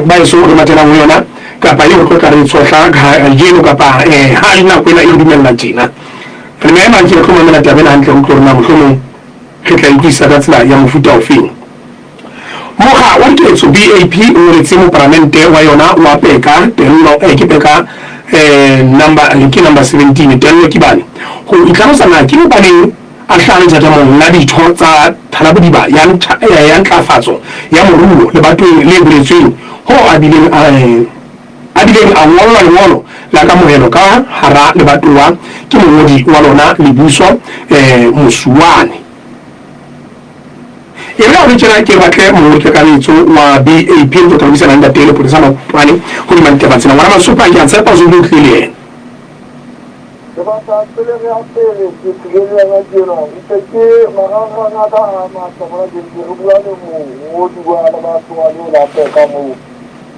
ba so re matela ho yona kapa eo go ka re tsohla ga yeno kapa ha ina kwena e dumella tjena re me mang ke go mamela tabela hantle go tlorona mohlomong ke tla ikisa ka tsela ya mofuta ofeng moga wa ketso BAP o re tsemo parlamente wa yona wa peka tello ke peka number 17 tello ke bane go itlhalosana ke baneng a hlale tsa mo la ditho tsa thalabodiba ya ntlafatso ya moruo le batho le boletsweng ho abileng a ngolwa lengolo la ka mohelo ka hara le batowa ke mongodi wa lona lebuso Mosuwane e re a tsena ke batle mo ke ka letso wa BAP ntse tla bisa nda tele polisa mapane go di manteba tsena ngwana masupa ke a tsepa zo go tlile ba sa tsele re a pele ke tsele ya dira ite ke maranga na ka ma tsama de go bua le mo di bua la ba tswa le la pe ka mo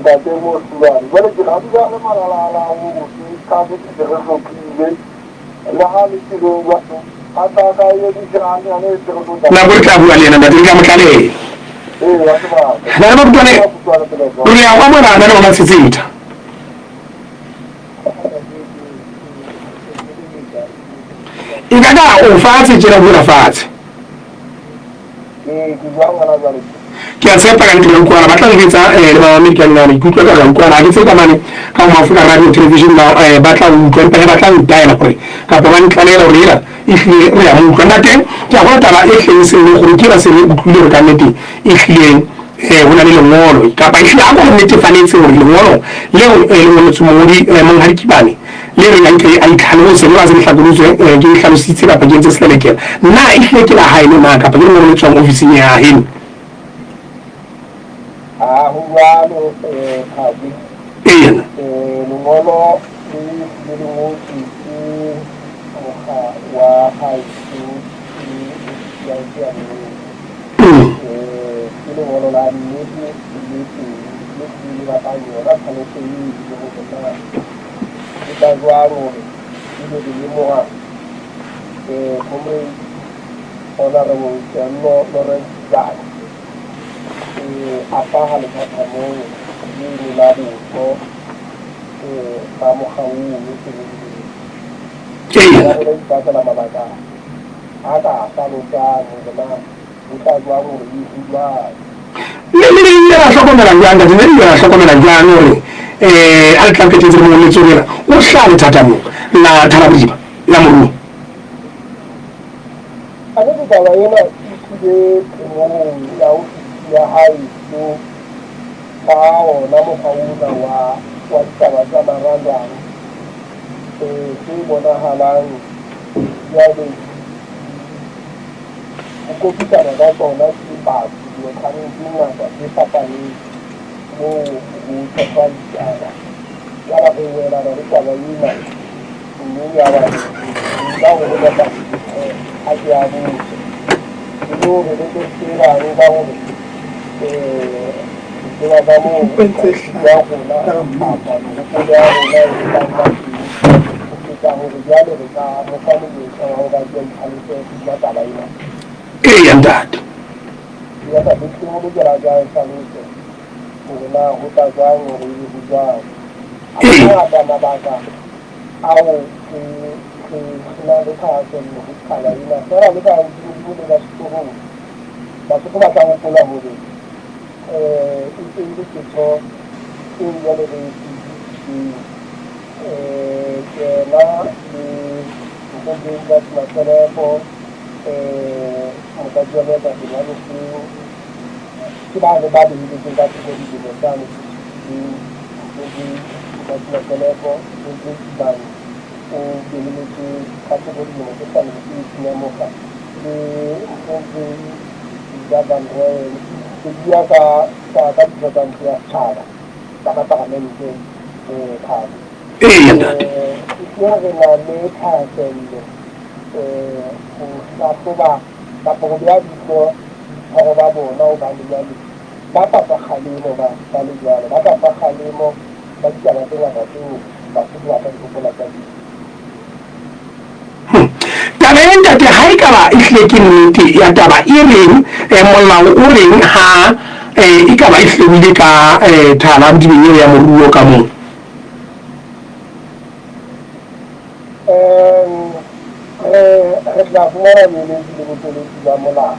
da te mo suwa ba le ke ga di ga le mala la mo ke ka de ke re go ki la ha le ke go wa ata ka ye di jana ne te go da na go ka bua le na da dinga mkale wa ba na ba butone uri ya wa mara na na sisita ingaka o fatshe tjena go rafatse ke a tshepa ka ntlo kwa ba tla letsa le ba American na ikutla ka kwa ra ke tseka mane ka mo Africa radio television na ba tla utlwa ba tla ntaya gore ka ba ntlalela gore ira ihle re ya mo kana teng ke a go tala e hleng se le gore ke ba se le utlwile ka nnete e hleng hona le lengolo ka ba ihle a go netefanetse gore lengolo leo le mo tsumodi mo hadikibane le re yang ke a itlhalose le ba se hlakolotse ke ihlalositse ba pakeng tse selekela na ihle ke la haele na ka ba le mo tswang office ya heno Huwalo kaji lungolo liluti wa haiku ya lungolo la ni la payo la kalo se ni ko ta guaro ni de moa como ona revolución no renta apa hal kamu ni labu ko kamu kamu ni kita dalam malaka ada kalau kan kita jual ni juga ni ya soko mera janga ni ya soko mera janga ni alkan ke tizimo ni tsogela o hlale thatamo la tharabiba la muru ana di dawa yana de ya hai ko kao na mo kauna wa taba za maranga ke bona halang ya de ko pita na ko na si ba yo kan dinga ba ke papa ni mo ko ta ya la ko wela na ka ba ni na ni ya ba da wo da ba a ya bu ni wo de ke tira ni da wo ya vamos ya talenta te haikala ihle ke nnete ya taba e reng molao o reng ha e ka ba ihlebile ka thala dibeng ya moruo ka moo re tla fumana meledi le botoledi ba molao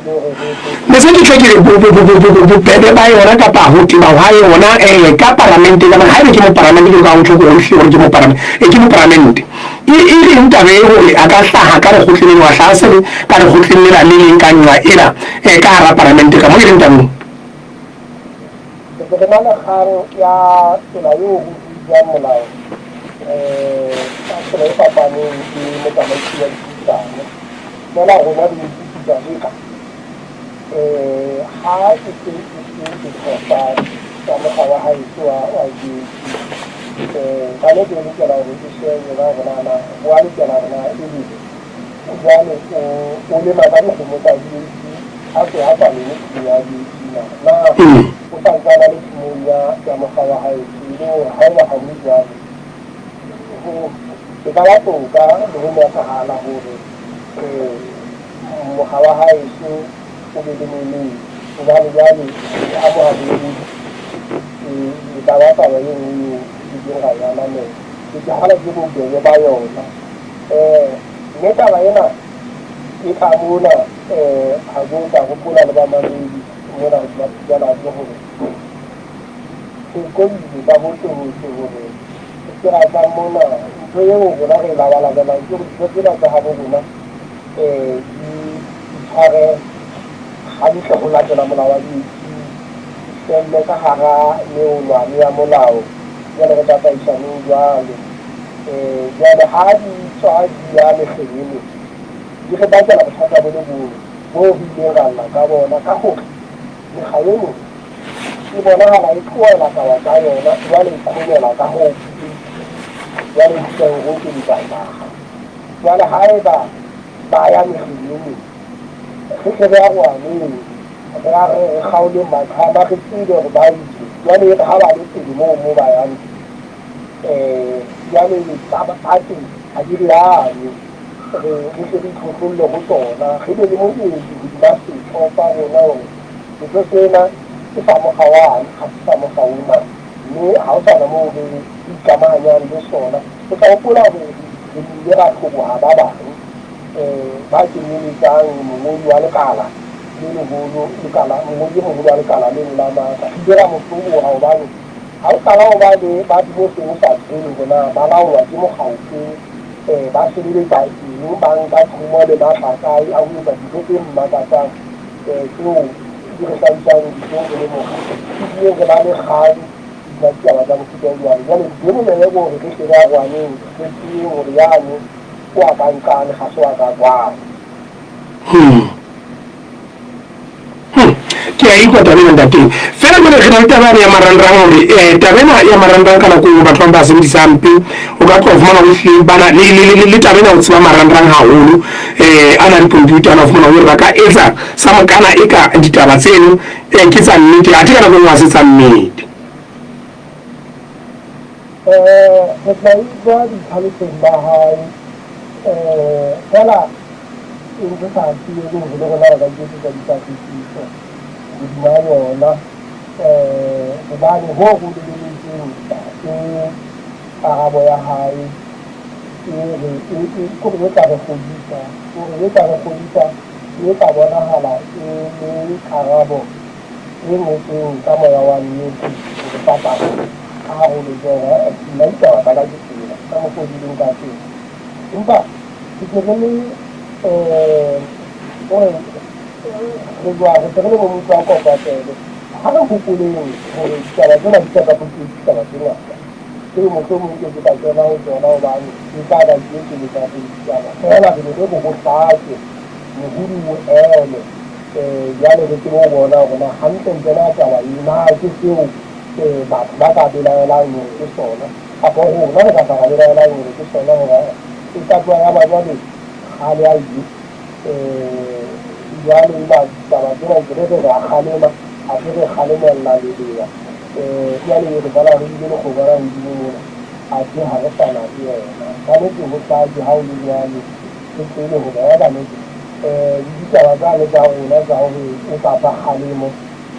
le se ke tle ke bobebe ba yona kapa ho tima hwa yona ka parlamente ka ha ke mo parlamente ke ka ho tlhoko ho hloka ke mo parlamente ke mo parlamente e leng tabe hore a ka hlaha ka re khotleng wa hlase ka re khotleng le leng ka nngwa ena ka hara parlamente ka mo ke leng tabeng ke bona kgang ya tsela eo ho ya molao ka tsela e fapaneng ke motsamaisi wa ditano fela rona di ditsa ka ha ke tlosa ka mokgwa wa haeso wa di ka le ke lokela hore ke share ba bona wa lokela rona e di jwale o le magane go mo tadi a se ha pa le ya di na o sa tsana le tshimonya ya mokgwa wa haeso le ha wa ha mo jwale ke ka la toka le ho ya ka hala hore mokgwa wa haeso o be le mone o ba le jwale a mo ha le ba ba ba yeng di ga yana ne ke hala ke mo bele ba yona ne ta ba yana ke ka bona ha go ka go pula le ba mamedi mo na ba jana go ho ke di ba ho to hore ke ra ba mo na ntho eo bona re la bala bala ke la ka ha bona di tshware ha di tla go latela molao wa di le ka hara neolwane ya molao ya le ka taisanong jwale jwale ha di tswa di ya lehlelele di re batlela bothata bo le bo bileng ralla ka bona ka hore mekga eno e bonahala e tloela taba tsa yona jwale e kgomela ka ho jwale di tseng ho ke dibataga jwale ha e ba ya mehlelele re tle re ya rwaneng re kgaole mathama re tsebe hore ba itse jwale ha ba le pele moo ba yang jwale ba teng ha di riane re se di tlhotlholle go tsona re be le moedi hodima sethopa rona hore ntho sena ke sa mokgawane ga se sa mokgaona mme ha o sana moo re ikamahanyang le sona o tla gopola hore re ile ra tlhoboga ba bangwe ba kenyeletsang mongodi wa lekala le leholo lekala mongodi moholo wa lekala le la maka ke dira mohlolo ha hobane ha o qala ho ba le ba di mo teng sa tsene bona ba laolwa ke mokgaofe ba sebeletsa eng ba nka thumo le matlakae a ho etsa dintho tse mmakatsang tseo di re hlahisang ditong le mokga ebile re ba le kgang ba ditaba tsa mofuta o jwalo jwale di bolele hore re tle ya rwaneng re tsebe hore yane o a ka nkane ga se wa ka kwano ke a ikwa tabeng ntateng fela jale re na le tabane ya marangrang hore tabena ya marangrang ka nako batho ba sebedisa mpe o ka tloga fumana hohle bana le tabena ho tseba marangrang haholo a na le computer ana fumana hore ba ka etsa sa mokana e ka ditaba tseno ke tsa nnete a ka nako ngwa se tsa nnete re tla utlwa ditlhalosong ba hae fela e ntse sa tsile le ho le rona ba ke tsa dipatlisiso hodima yona hobane ho go lebeletseng ke karabo ya hae ko re tla re kgodisa e tla bonahala e le karabo e ngotsweng ka moya wa nnete ho papatsa ka haholo jona nna ditaba tsa ka ke tsela ka mokgodileng ka teng empa ke ke le re re mo motho a kopatele ha re hopoleng hore ditaba tsena di ka ditaba tse ngata tseo mohlomong ke ka tsena ho tsona hobane di tla ba di etse le tsa ditaba fela re be go hlake mohudi o ele jwale re tsebe ho bona hore na hantle tsena taba ena ke seo batho ba ka belaelang hore ke sona kapa rona re ka ka belaelang hore ke sona hore e ka tloha ya ba jwale kgale a ile jwale ba taba tsena ke re re a kgalema a ke re kgalemella lebeya jwale re bala re ile le go bona hodimo mona a ke ha re sana le yena ka nnete ho hlake ha o le jwale ke tsebe hore ya ba nnete ditaba tsa le tsa rona tsa hore o ka ba kgalemo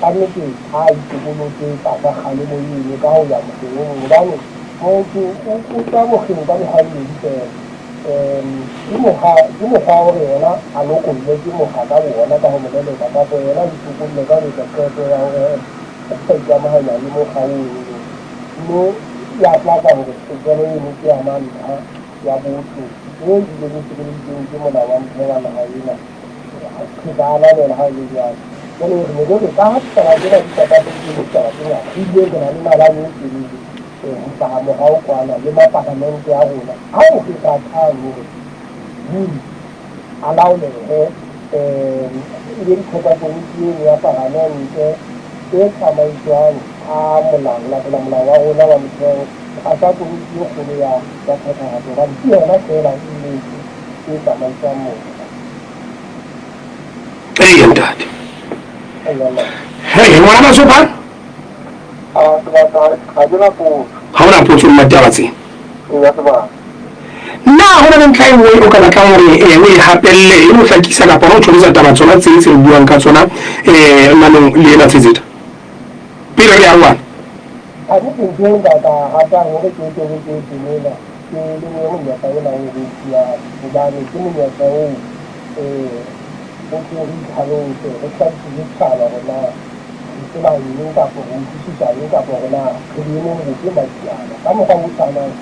ka nnete ha itokolotse papa kgalemo eno ka ho ya mokgeng hobane motho o tswa mokgeng ka mehabedi fela ke mokgwa hore yena a lokolle ke mokga ka bona ka ho mo leleka kapo yena ditokolle ka ho etsa qeto ya hore o sa ikamahanya le mokga ono mme ya tlaka hore tokelo eno ke ya mantlha ya botho mme ebile le sebeleditseng ke molao wa motheo wa naha ena ke ba ananela ha e le jwalo jale re ne re ka ha ditaba tsena di tatapeile ditaba tse ngata ebile re na le nalane e telele ho hlaha morao kwana le mapalamente ya rona ha o feta thang hore a laolehe ebe ditlhokwa komiti eno ya palamente e tsamaiswang a molao latela molao wa rona wa motheo a sa komiti e kgolo ya phethahatso hobane ke yona fela e tsamaiswang mona ntate ngwana ba sopa ha ke na potso ha ona potso mo taba tse ya sebaka nna ho na le ntlha e nngwe o ka batlang hore o e hapelle e mo hlakisa kapa ho tshwanetse taba tsona tse tse buang ka tsona manong le ena tsetsetsa pele re ya ngwana ha ke tseng ka hata hore ke tsenela ke le mo monyetla ena o re ya hobane ke monyetla o o ke re tlhalose re tla ditšhaba rona ke ba eng kapo go utlwisisa eng kapo rona re eno go ke madiana ka mokgwa o tshwanang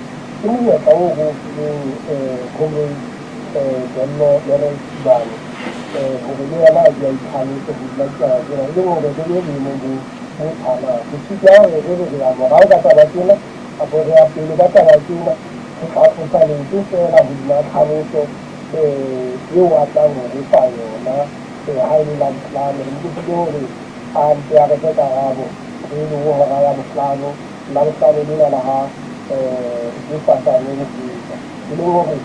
ke monyetla o go fileng gore Bello Lawrence Sibane gore le yena a dia itlhalose go dula ditaba tsena e leng gore re le boemong bo tshwanang go thusa gore re re ya morao ka taba tsena kapo re ya pele ka taba tsena re tlatlosaletse fela hodima tlhaloso eo a tlang hore fa yona ha e le labohlano re nkopile hore a ntse a re fe karabo e le ho hora ya bohlano labohlano lena la ha le fasane le feta e leng hore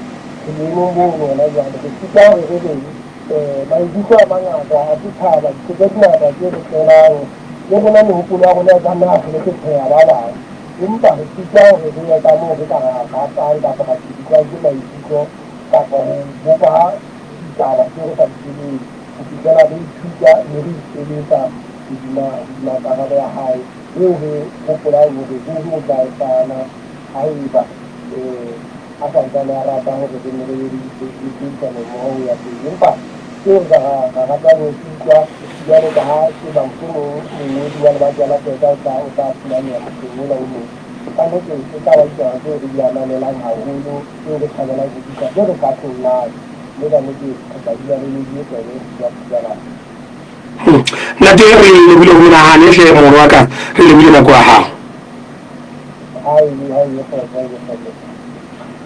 re boemong boo yona jwale re thusa hore re beng maikutlo a mangata a setjhaba dikgetho tse ngata tse re tlelang le rona mehopolo ya rona e ka nna re le kgetheha ba bang empa re thusa hore re ye ka moo re ka ratang kapa ra tsebisang ke maikutlo kapa ho bopa ditaba tse re sa di tsebeng ho fihlela re ithuta le re itsebetsa hodima karabo ya hae eo re hopolang hore ho tla etsana haeba a santsane a rata hore re ne re dipuisano mmoho ho ya pele empa seo ka ratang ho utlwa jwalo ka ha ke ba mohlomong mongodi wa lebakela feta o tla fumaneha mohleng ola o mong ka nnete e tla ba ditaba tseo re di ananelang haholo tseo re thabelang ho utlwa tse re sa tlollang mme ka nnete re tla dula re lebile tsone ya thutana ntate re lebile ho nahane hle moro wa ka re lebile nako ya hao ha e le kgwebo